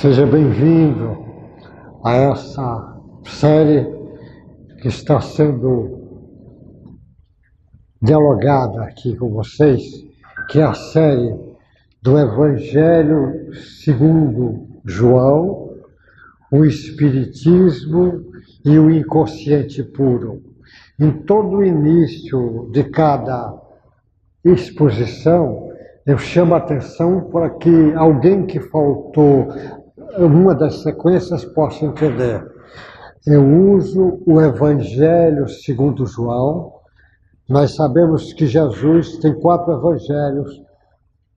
Seja bem-vindo a essa série que está sendo dialogada aqui com vocês, que é a série do Evangelho segundo João, o Espiritismo e o inconsciente puro. Em todo o início de cada exposição, eu chamo a atenção para que alguém que faltou uma das sequências possa entender. Eu uso o Evangelho segundo João. Nós sabemos que Jesus tem 4 evangelhos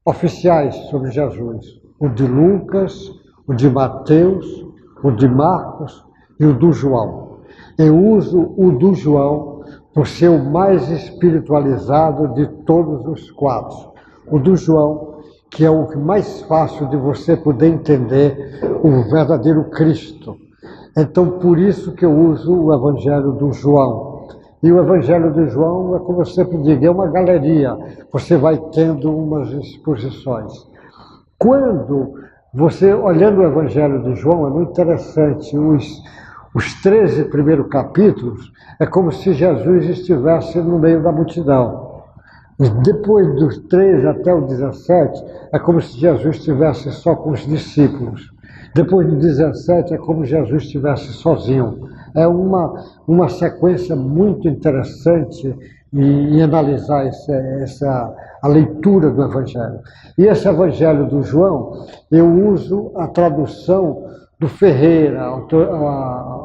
oficiais sobre Jesus: o de Lucas, o de Mateus, o de Marcos e o do João. Eu uso o do João por ser o mais espiritualizado de todos os 4. O do João, que é o mais fácil de você poder entender o verdadeiro Cristo. Então, por isso que eu uso o Evangelho do João. E o Evangelho de João é, como eu sempre digo, é uma galeria. Você vai tendo umas exposições. Quando você, olhando o Evangelho de João, é muito interessante. Os 13 primeiros capítulos é como se Jesus estivesse no meio da multidão. Depois dos 13 até o 17, é como se Jesus estivesse só com os discípulos. Depois do 17, é como se Jesus estivesse sozinho. É uma sequência muito interessante em analisar a leitura do Evangelho. E esse Evangelho do João, eu uso a tradução do Ferreira,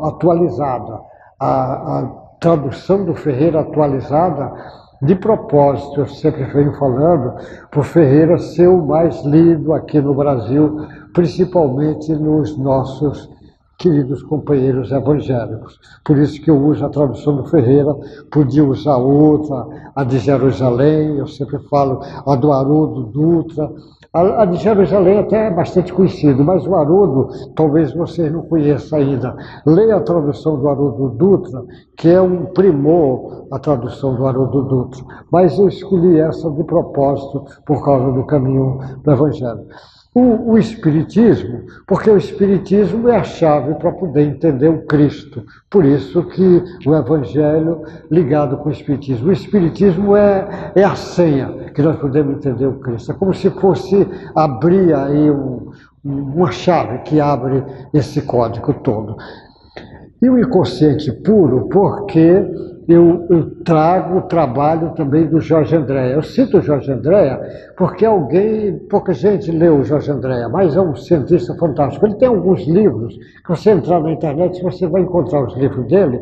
atualizada. A tradução do Ferreira atualizada, de propósito, eu sempre venho falando, por Ferreira ser o mais lido aqui no Brasil, principalmente nos nossos queridos companheiros evangélicos. Por isso que eu uso a tradução do Ferreira, podia usar outra, a de Jerusalém, eu sempre falo a do Haroldo Dutra. A de Jerusalém até é bastante conhecido, mas o Haroldo talvez vocês não conheçam ainda. Leia a tradução do Haroldo Dutra, que é um primor, a tradução do Haroldo Dutra. Mas eu escolhi essa de propósito por causa do caminho do Evangelho. O Espiritismo, porque o Espiritismo é a chave para poder entender o Cristo. Por isso que o Evangelho ligado com o Espiritismo. O Espiritismo é a senha que nós podemos entender o Cristo. É como se fosse abrir aí uma chave que abre esse código todo. E o inconsciente puro, porque eu trago o trabalho também do Jorge Andréa. Eu cito o Jorge Andréa porque pouca gente leu o Jorge Andréa, mas é um cientista fantástico. Ele tem alguns livros, que você entrar na internet, você vai encontrar os livros dele,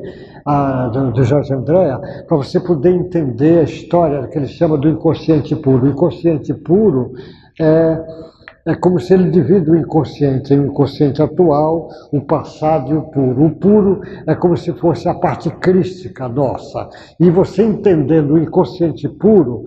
do Jorge Andréa, para você poder entender a história que ele chama do inconsciente puro. O inconsciente puro é como se ele divide o inconsciente em um inconsciente atual, o passado e o puro. O puro é como se fosse a parte crística nossa. E você entendendo o inconsciente puro,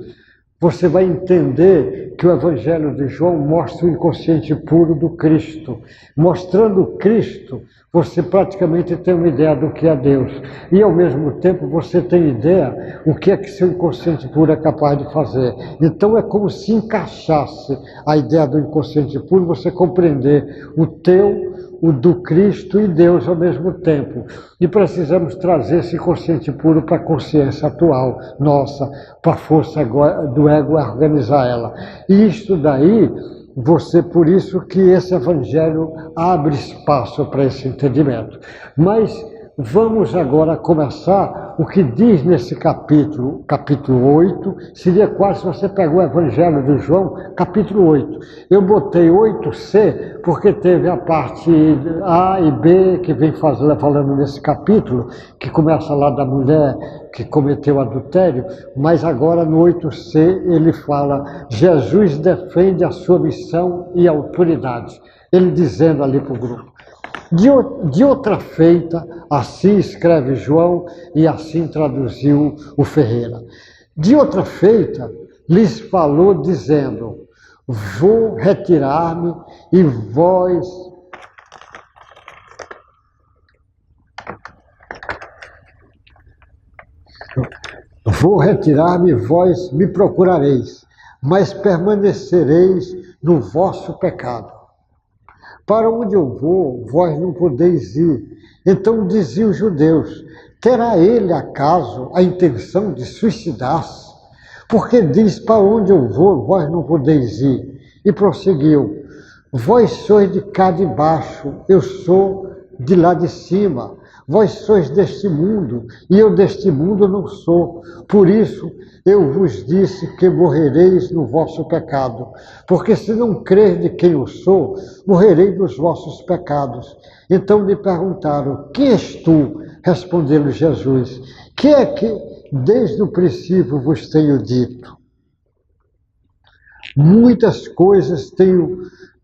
você vai entender que o Evangelho de João mostra o inconsciente puro do Cristo. Mostrando o Cristo, você praticamente tem uma ideia do que é Deus. E, ao mesmo tempo, você tem ideia o que é que seu inconsciente puro é capaz de fazer. Então, é como se encaixasse a ideia do inconsciente puro, você compreender o do Cristo e Deus ao mesmo tempo. E precisamos trazer esse inconsciente puro para a consciência atual nossa, para a força do ego organizar ela. E isto daí, por isso que esse Evangelho abre espaço para esse entendimento. Mas vamos agora começar o que diz nesse capítulo 8, seria quase se você pegar o Evangelho de João, capítulo 8. Eu botei 8c porque teve a parte A e B que vem falando nesse capítulo, que começa lá da mulher que cometeu adultério, mas agora no 8c ele fala: Jesus defende a sua missão e autoridade. Ele dizendo ali para o grupo: de outra feita, assim escreve João e assim traduziu o Ferreira. De outra feita, lhes falou dizendo: vou retirar-me e vós me procurareis, mas permanecereis no vosso pecado. para onde eu vou, vós não podeis ir. Então diziam os judeus, terá ele acaso a intenção de suicidar-se? Porque diz, para onde eu vou, vós não podeis ir. E prosseguiu, vós sois de cá de baixo, eu sou de lá de cima. Vós sois deste mundo, e eu deste mundo não sou. Por isso eu vos disse que morrereis no vosso pecado. Porque se não crer de quem eu sou, morrerei dos vossos pecados. Então lhe perguntaram, quem és tu? Respondeu-lhe Jesus, que é que desde o princípio vos tenho dito? Muitas coisas tenho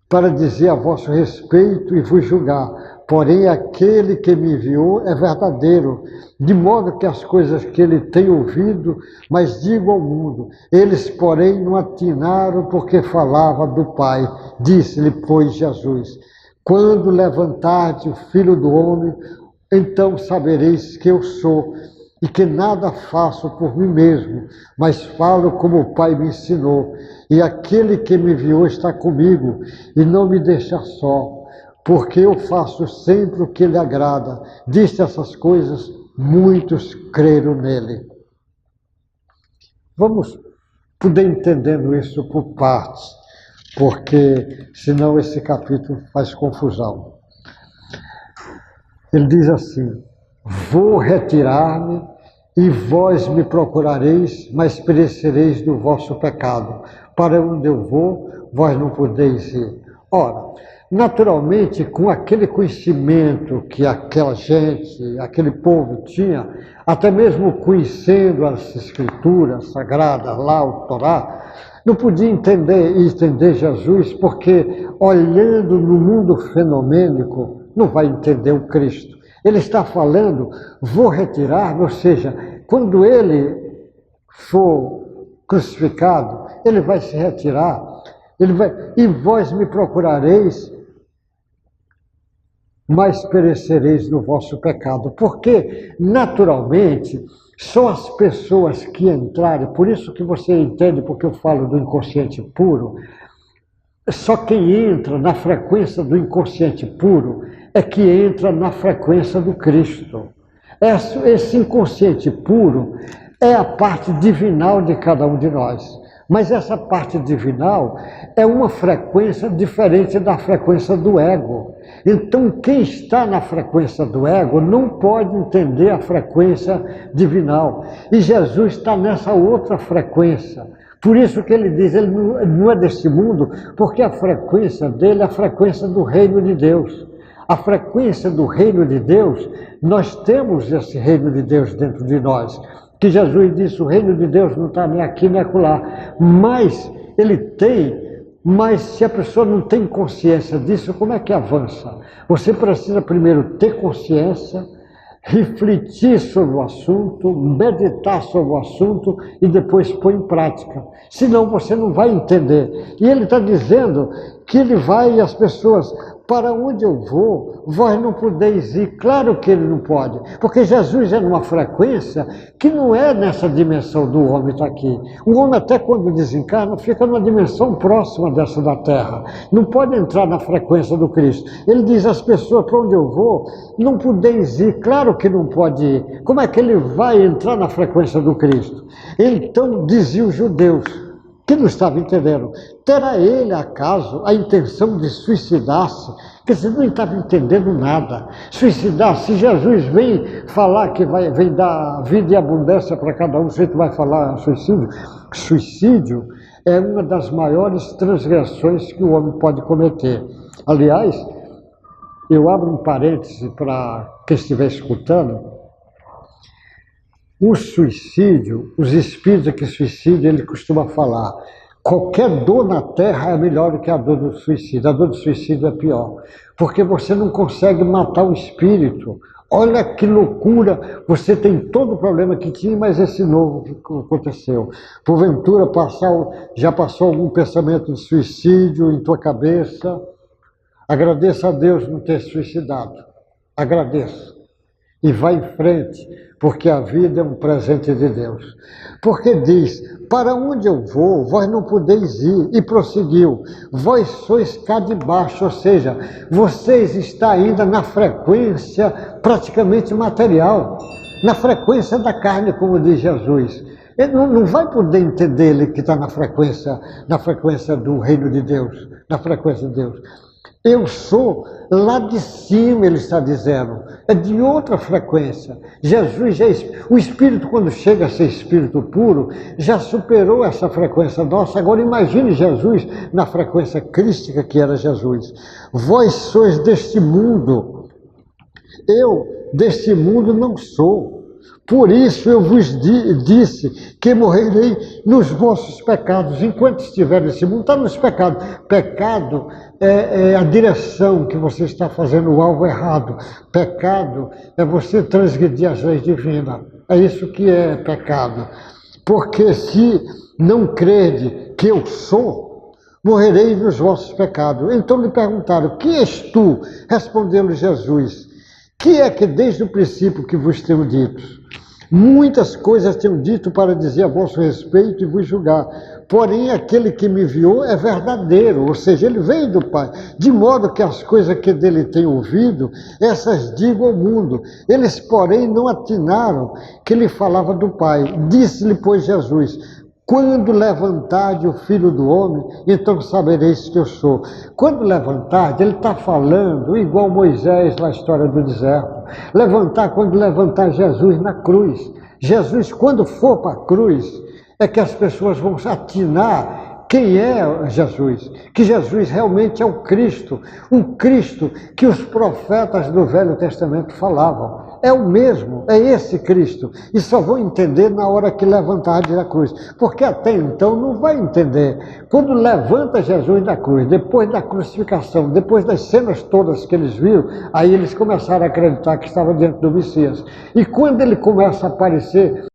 para dizer a vosso respeito e vos julgar, porém aquele que me enviou é verdadeiro, de modo que as coisas que ele tem ouvido, mas digo ao mundo. Eles, porém, não atinaram porque falava do Pai. Disse-lhe, pois, Jesus, quando levantardes o Filho do Homem, então sabereis que eu sou, e que nada faço por mim mesmo, mas falo como o Pai me ensinou. E aquele que me enviou está comigo, e não me deixa só, porque eu faço sempre o que lhe agrada. Disse essas coisas, muitos creram nele. Vamos poder entendendo isso por partes, porque senão esse capítulo faz confusão. Ele diz assim, vou retirar-me e vós me procurareis, mas perecereis do vosso pecado. Para onde eu vou, vós não podeis ir. Ora, naturalmente, com aquele conhecimento que aquela gente, aquele povo tinha, até mesmo conhecendo as escrituras sagradas lá, o Torá, não podia entender Jesus, porque olhando no mundo fenomênico, não vai entender o Cristo. Ele está falando, vou retirar-me, ou seja, quando ele for crucificado, ele vai se retirar, e vós me procurareis, mas perecereis no vosso pecado. Porque, naturalmente, só as pessoas que entrarem, por isso que você entende porque eu falo do inconsciente puro, só quem entra na frequência do inconsciente puro é que entra na frequência do Cristo. Esse inconsciente puro é a parte divinal de cada um de nós. Mas essa parte divinal é uma frequência diferente da frequência do ego. Então, quem está na frequência do ego não pode entender a frequência divinal. E Jesus está nessa outra frequência. Por isso que ele diz, ele não é deste mundo, porque a frequência dele é a frequência do reino de Deus. A frequência do reino de Deus, nós temos esse reino de Deus dentro de nós. Que Jesus disse, o reino de Deus não está nem aqui nem acolá. Mas ele tem, mas se a pessoa não tem consciência disso, como é que avança? Você precisa primeiro ter consciência, refletir sobre o assunto, meditar sobre o assunto e depois pôr em prática. Senão você não vai entender. E ele está dizendo que ele vai e as pessoas, para onde eu vou, vós não podeis ir. Claro que ele não pode, porque Jesus é numa frequência que não é nessa dimensão do homem estar aqui. O homem até quando desencarna fica numa dimensão próxima dessa da Terra. Não pode entrar na frequência do Cristo. Ele diz às pessoas, para onde eu vou, não podeis ir. Claro que não pode ir. Como é que ele vai entrar na frequência do Cristo? Então diziam os judeus, que não estavam entendendo, terá ele, acaso, a intenção de suicidar-se? Quer dizer, não estava entendendo nada. Suicidar-se, se Jesus vem falar que vem dar vida e abundância para cada um, você vai falar suicídio? Suicídio é uma das maiores transgressões que o homem pode cometer. Aliás, eu abro um parêntese para quem estiver escutando. O suicídio, os espíritos que suicidam, ele costuma falar, qualquer dor na Terra é melhor do que a dor do suicídio. A dor do suicídio é pior, porque você não consegue matar o espírito. Olha que loucura, você tem todo o problema que tinha, mas esse novo que aconteceu. Porventura já passou algum pensamento de suicídio em tua cabeça? Agradeça a Deus não ter suicidado. Agradeça. E vai em frente, porque a vida é um presente de Deus. Porque diz, para onde eu vou, vós não podeis ir. E prosseguiu, vós sois cá de baixo, ou seja, vocês estão ainda na frequência praticamente material, na frequência da carne, como diz Jesus. Ele não vai poder entender ele que está na frequência do reino de Deus, na frequência de Deus. Eu sou lá de cima, ele está dizendo, é de outra frequência. Jesus, o Espírito, quando chega a ser Espírito puro, já superou essa frequência nossa. Agora imagine Jesus na frequência crística que era Jesus. Vós sois deste mundo, eu deste mundo não sou. Por isso eu vos disse que morrerei nos vossos pecados. Enquanto estiver nesse mundo, está nos pecados. Pecado é a direção que você está fazendo o alvo errado. Pecado é você transgredir as leis divinas. É isso que é pecado. Porque se não crede que eu sou, morrerei nos vossos pecados. Então lhe perguntaram, que és tu? Respondeu-lhe Jesus, que é que desde o princípio que vos tenho dito? Muitas coisas tenho dito para dizer a vosso respeito e vos julgar. Porém, aquele que me enviou é verdadeiro, ou seja, ele veio do Pai. De modo que as coisas que dele tenho ouvido, essas digo ao mundo. Eles, porém, não atinaram que ele falava do Pai. Disse-lhe, pois, Jesus, quando levantarde o Filho do Homem, então sabereis que eu sou. Quando levantarde, ele está falando igual Moisés na história do deserto. Quando levantar Jesus na cruz. Jesus, quando for para a cruz, é que as pessoas vão atinar quem é Jesus. Que Jesus realmente é o Cristo que os profetas do Velho Testamento falavam. É o mesmo, é esse Cristo. E só vão entender na hora que levantar da cruz. Porque até então não vai entender. Quando levanta Jesus da cruz, depois da crucificação, depois das cenas todas que eles viram, aí eles começaram a acreditar que estava diante do Messias. E quando ele começa a aparecer,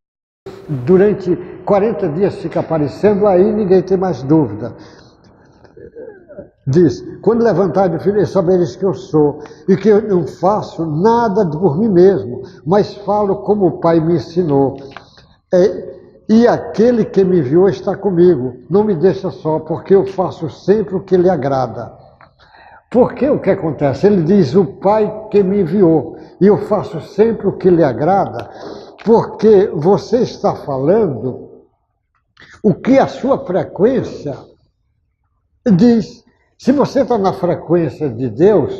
durante 40 dias fica aparecendo, aí ninguém tem mais dúvida. Diz, quando levantar o Filho, sabereis que eu sou, e que eu não faço nada por mim mesmo, mas falo como o Pai me ensinou. E aquele que me enviou está comigo, não me deixa só, porque eu faço sempre o que lhe agrada. Porque o que acontece? Ele diz, o Pai que me enviou, e eu faço sempre o que lhe agrada, porque você está falando o que a sua frequência diz. Se você está na frequência de Deus,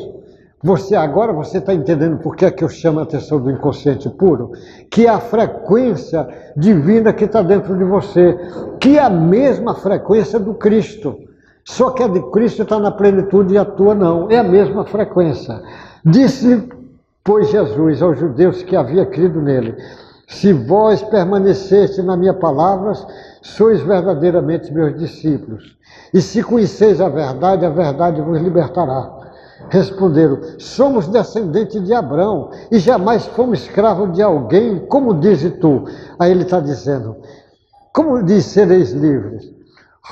agora você está entendendo por que é que eu chamo a atenção do inconsciente puro? Que é a frequência divina que está dentro de você, que é a mesma frequência do Cristo. Só que a de Cristo está na plenitude e a tua não, é a mesma frequência. Disse, pois, Jesus aos judeus que havia crido nele, se vós permaneceste nas minhas palavras, sois verdadeiramente meus discípulos. E se conheceis a verdade vos libertará. Responderam, somos descendentes de Abraão e jamais fomos escravos de alguém, como dizes tu? Aí ele está dizendo, como diz sereis livres?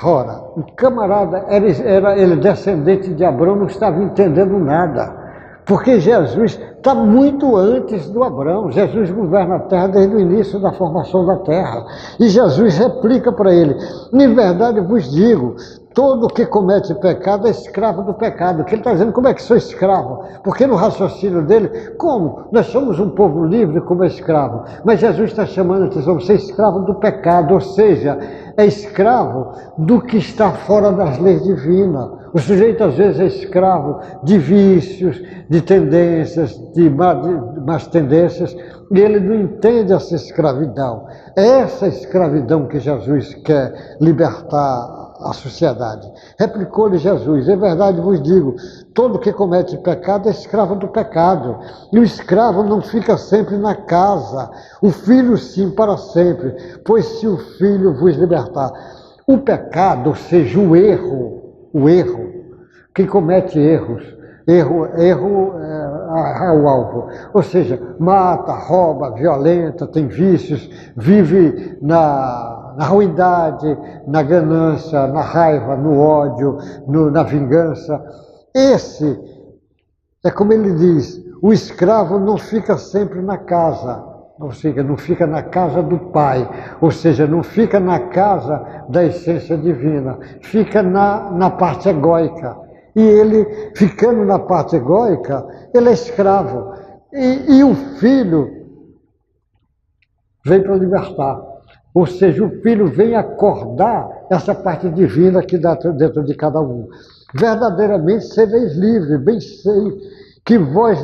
Ora, o camarada era descendente de Abraão, não estava entendendo nada. Porque Jesus está muito antes do Abraão. Jesus governa a terra desde o início da formação da terra. E Jesus replica para ele, em verdade vos digo, todo que comete pecado é escravo do pecado. Que ele está dizendo, como é que sou escravo? Porque no raciocínio dele, como? Nós somos um povo livre como escravo. Mas Jesus está chamando a atenção, você é escravo do pecado, ou seja, é escravo do que está fora das leis divinas. O sujeito às vezes é escravo de vícios, de tendências, de más tendências, e ele não entende essa escravidão. É essa escravidão que Jesus quer libertar a sociedade. Replicou-lhe Jesus, é verdade vos digo, todo que comete pecado é escravo do pecado. E o escravo não fica sempre na casa, o filho sim para sempre, pois se o filho vos libertar. O pecado, ou seja, o erro, quem comete erro é o alvo, ou seja, mata, rouba, violenta, tem vícios, vive na ruindade, na ganância, na raiva, no ódio, na vingança. Esse é como ele diz, o escravo não fica sempre na casa, ou seja, não fica na casa do Pai, ou seja, não fica na casa da essência divina, fica na parte egóica. E ele, ficando na parte egóica, ele é escravo. E o filho vem para libertar. Ou seja, o filho vem acordar essa parte divina que dá dentro de cada um. Verdadeiramente sereis livres, bem sei que vós,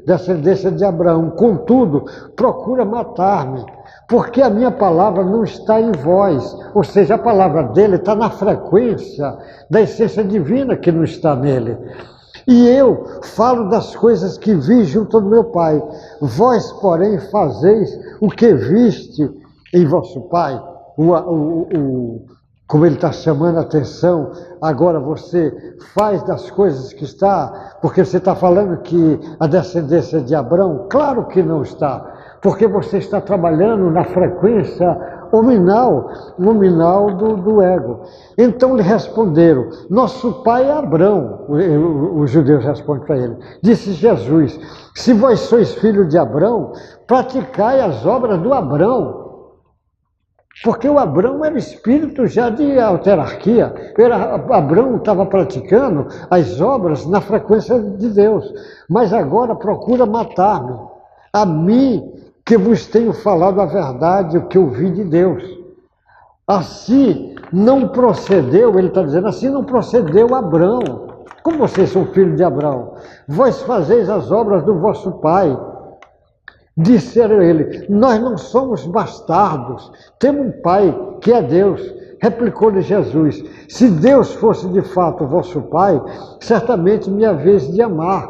descendência de Abraão, contudo, procura matar-me, porque a minha palavra não está em vós. Ou seja, a palavra dele está na frequência da essência divina que não está nele. E eu falo das coisas que vi junto do meu Pai. Vós, porém, fazeis o que viste em vosso Pai. Como ele está chamando a atenção, agora você faz das coisas que está, porque você está falando que a descendência de Abraão, claro que não está, porque você está trabalhando na frequência nominal do ego. Então lhe responderam, nosso pai é Abraão, os judeus respondem para ele. Disse Jesus, se vós sois filho de Abraão, praticai as obras do Abraão. Porque o Abraão era espírito já de autarquia. Abraão estava praticando as obras na frequência de Deus. Mas agora procura matar-me. A mim que vos tenho falado a verdade, o que eu vi de Deus. Assim não procedeu, ele está dizendo, assim não procedeu Abraão. Como vocês são filhos de Abraão? Vós fazeis as obras do vosso pai. Disseram ele, nós não somos bastardos, temos um pai que é Deus. Replicou-lhe Jesus, se Deus fosse de fato o vosso pai, certamente me haveis de amar,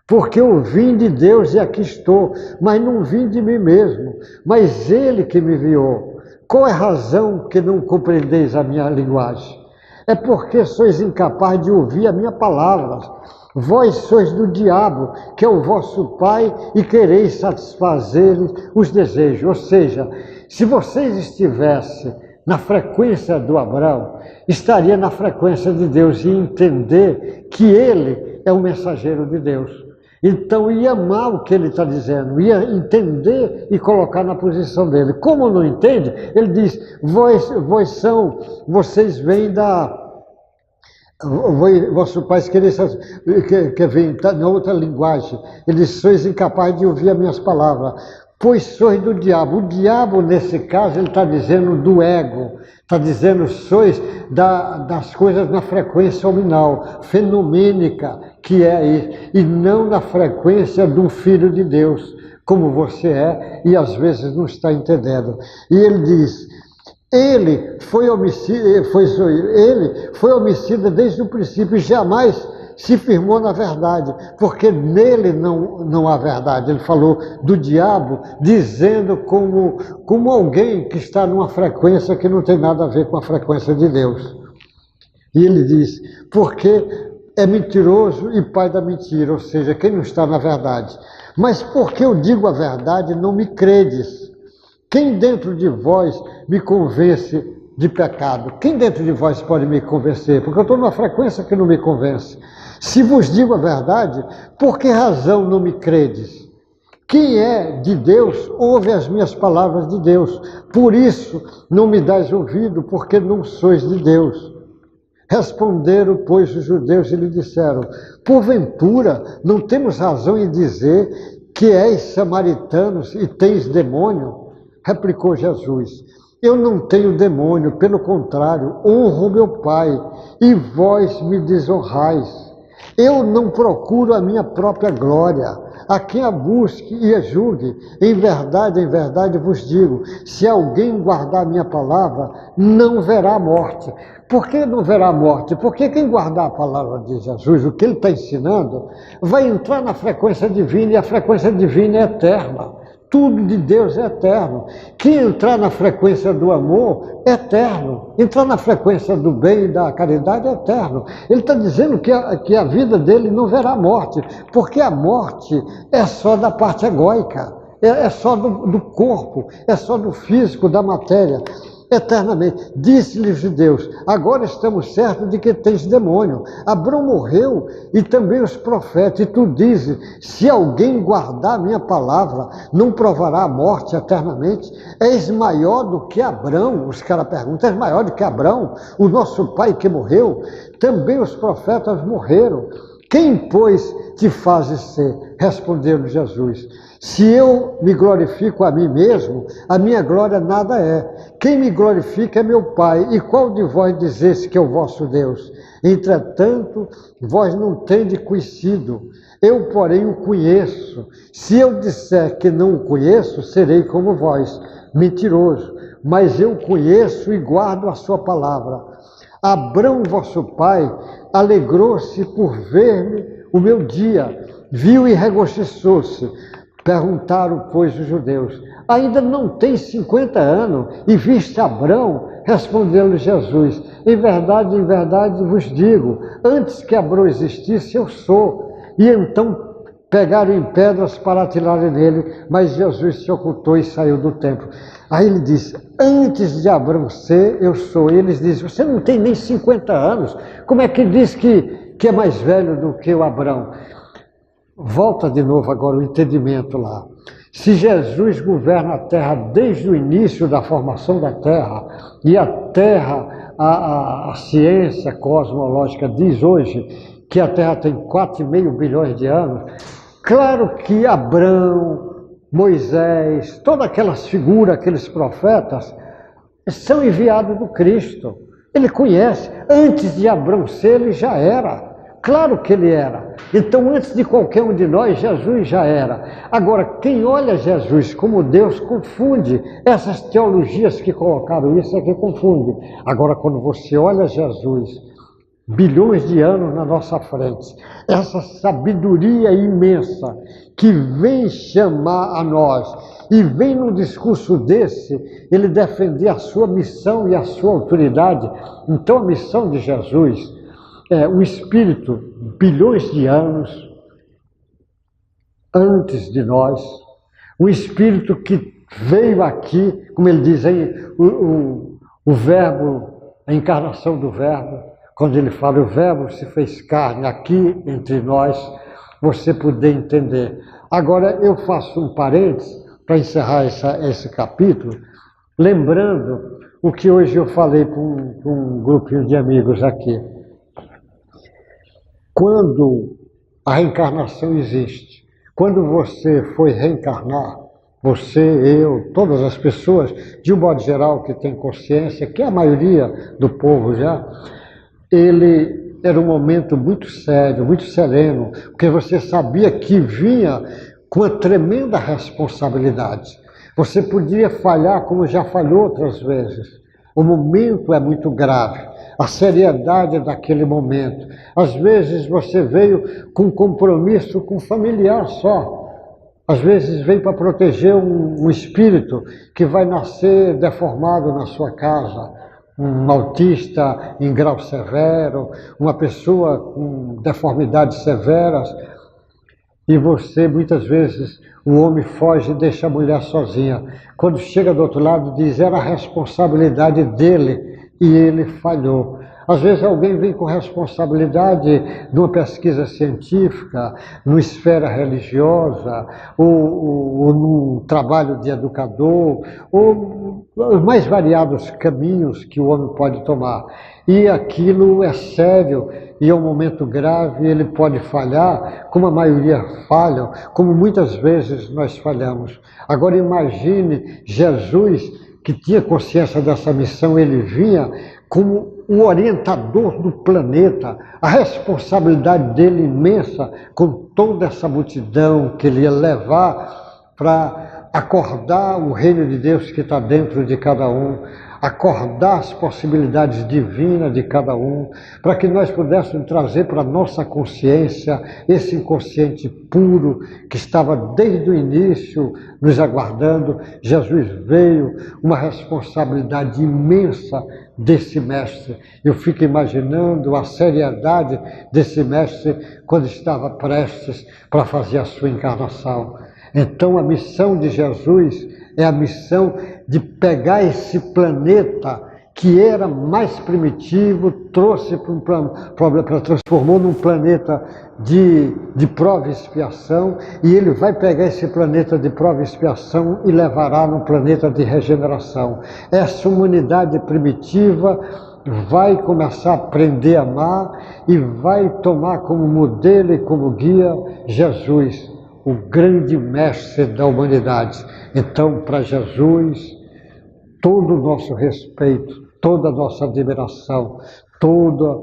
porque eu vim de Deus e aqui estou, mas não vim de mim mesmo, mas ele que me enviou. Qual é a razão que não compreendeis a minha linguagem? É porque sois incapazes de ouvir a minha palavra. Vós sois do diabo, que é o vosso pai, e quereis satisfazer os desejos. Ou seja, se vocês estivessem na frequência do Abraão, estaria na frequência de Deus e entender que ele é o mensageiro de Deus. Então ia amar o que ele está dizendo, ia entender e colocar na posição dele. Como não entende, ele diz, vocês vêm da... Vosso pai que vem na outra linguagem, eles sois incapazes de ouvir as minhas palavras, pois sois do diabo. O diabo, nesse caso, ele está dizendo do ego, está dizendo sois das coisas na frequência nominal, fenomênica, que é aí, e não na frequência do Filho de Deus, como você é, e às vezes não está entendendo. E ele diz, ele foi homicida desde o princípio e jamais se firmou na verdade, porque nele não há verdade. Ele falou do diabo, dizendo como alguém que está numa frequência que não tem nada a ver com a frequência de Deus. E ele diz, porque é mentiroso e pai da mentira, ou seja, quem não está na verdade. Mas porque eu digo a verdade, não me credes. Quem dentro de vós me convence de pecado? Quem dentro de vós pode me convencer? Porque eu estou numa frequência que não me convence. Se vos digo a verdade, por que razão não me credes? Quem é de Deus, ouve as minhas palavras de Deus. Por isso não me dais ouvido, porque não sois de Deus. Responderam, pois, os judeus e lhe disseram, porventura não temos razão em dizer que és samaritanos e tens demônio? Replicou Jesus, eu não tenho demônio, pelo contrário, honro meu Pai, e vós me desonrais. Eu não procuro a minha própria glória, a quem a busque e a julgue. Em verdade vos digo, se alguém guardar a minha palavra, não verá morte. Por que não verá morte? Porque quem guardar a palavra de Jesus, o que ele está ensinando, vai entrar na frequência divina, e a frequência divina é eterna. Tudo de Deus é eterno. Quem entrar na frequência do amor é eterno. Entrar na frequência do bem e da caridade é eterno. Ele está dizendo que a vida dele não verá morte, porque a morte é só da parte egóica, é só do corpo, é só do físico, da matéria. eternamente. Disse-lhes Deus: agora estamos certos de que tens demônio. Abrão morreu e também os profetas. E tu dizes: se alguém guardar a minha palavra, não provará a morte eternamente. És maior do que Abrão? Os caras perguntam: és maior do que Abrão, o nosso pai que morreu? Também os profetas morreram. Quem, pois, te fazes ser? Respondeu-lhe Jesus: se eu me glorifico a mim mesmo, a minha glória nada é. Quem me glorifica é meu Pai. E qual de vós dizesse que é o vosso Deus? Entretanto, vós não tendes conhecido. Eu, porém, o conheço. Se eu disser que não o conheço, serei como vós, mentiroso. Mas eu conheço e guardo a sua palavra. Abrão, vosso pai, alegrou-se por ver-me o meu dia, viu e regoziçou-se. Perguntaram, pois, os judeus: ainda não tens 50 anos e viste Abrão? Respondeu-lhe Jesus: em verdade vos digo, antes que Abrão existisse, eu sou. E então pegaram em pedras para atirarem nele, mas Jesus se ocultou e saiu do templo. Aí ele disse: antes de Abrão ser, eu sou. E eles dizem: você não tem nem 50 anos, como é que diz que é mais velho do que o Abrão? Volta de novo agora o entendimento lá. Se Jesus governa a Terra desde o início da formação da Terra, e a Terra, a ciência cosmológica diz hoje que a Terra tem 4,5 bilhões de anos, claro que Abrão, Moisés, todas aquelas figuras, aqueles profetas, são enviados do Cristo. Ele conhece. Antes de Abrão ser, ele já era. Claro que ele era. Então, antes de qualquer um de nós, Jesus já era. Agora, quem olha Jesus como Deus, confunde. Essas teologias que colocaram isso é que confunde. Agora, quando você olha Jesus, bilhões de anos na nossa frente, essa sabedoria imensa que vem chamar a nós, e vem num discurso desse, ele defender a sua missão e a sua autoridade. Então, a missão de Jesus é o Espírito, bilhões de anos antes de nós, o Espírito que veio aqui, como ele diz aí, o Verbo, a encarnação do Verbo, quando ele fala o Verbo se fez carne aqui entre nós, você poder entender. Agora eu faço um parênteses para encerrar esse capítulo, lembrando o que hoje eu falei para um grupinho de amigos aqui. Quando a reencarnação existe, quando você foi reencarnar, você, eu, todas as pessoas, de um modo geral que tem consciência, que é a maioria do povo já, ele era um momento muito sério, muito sereno, porque você sabia que vinha com uma tremenda responsabilidade. Você podia falhar como já falhou outras vezes. O momento é muito grave. A seriedade daquele momento. Às vezes você veio com compromisso com um familiar só. Às vezes veio para proteger um espírito que vai nascer deformado na sua casa. Um autista em grau severo, uma pessoa com deformidades severas. E você, muitas vezes, o homem foge e deixa a mulher sozinha. Quando chega do outro lado, diz: era a responsabilidade dele. E ele falhou. Às vezes alguém vem com responsabilidade de uma pesquisa científica, numa esfera religiosa, ou num trabalho de educador, ou os mais variados caminhos que o homem pode tomar. E aquilo é sério, e é um momento grave, ele pode falhar, como a maioria falha, como muitas vezes nós falhamos. Agora imagine Jesus, que tinha consciência dessa missão, ele vinha como o orientador do planeta, a responsabilidade dele imensa com toda essa multidão que ele ia levar para acordar o reino de Deus que está dentro de cada um, acordar as possibilidades divinas de cada um, para que nós pudéssemos trazer para a nossa consciência esse inconsciente puro que estava desde o início nos aguardando. Jesus veio, uma responsabilidade imensa desse mestre. Eu fico imaginando a seriedade desse mestre quando estava prestes para fazer a sua encarnação. Então a missão de Jesus é a missão de pegar esse planeta que era mais primitivo, trouxe para transformou num planeta de prova e expiação, e ele vai pegar esse planeta de prova e expiação e levará num planeta de regeneração. Essa humanidade primitiva vai começar a aprender a amar e vai tomar como modelo e como guia Jesus, o grande mestre da humanidade. Então, para Jesus, todo o nosso respeito, toda a nossa admiração, toda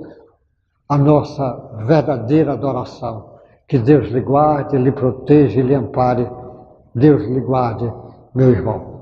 a nossa verdadeira adoração. Que Deus lhe guarde, lhe proteja e lhe ampare. Deus lhe guarde, meu irmão.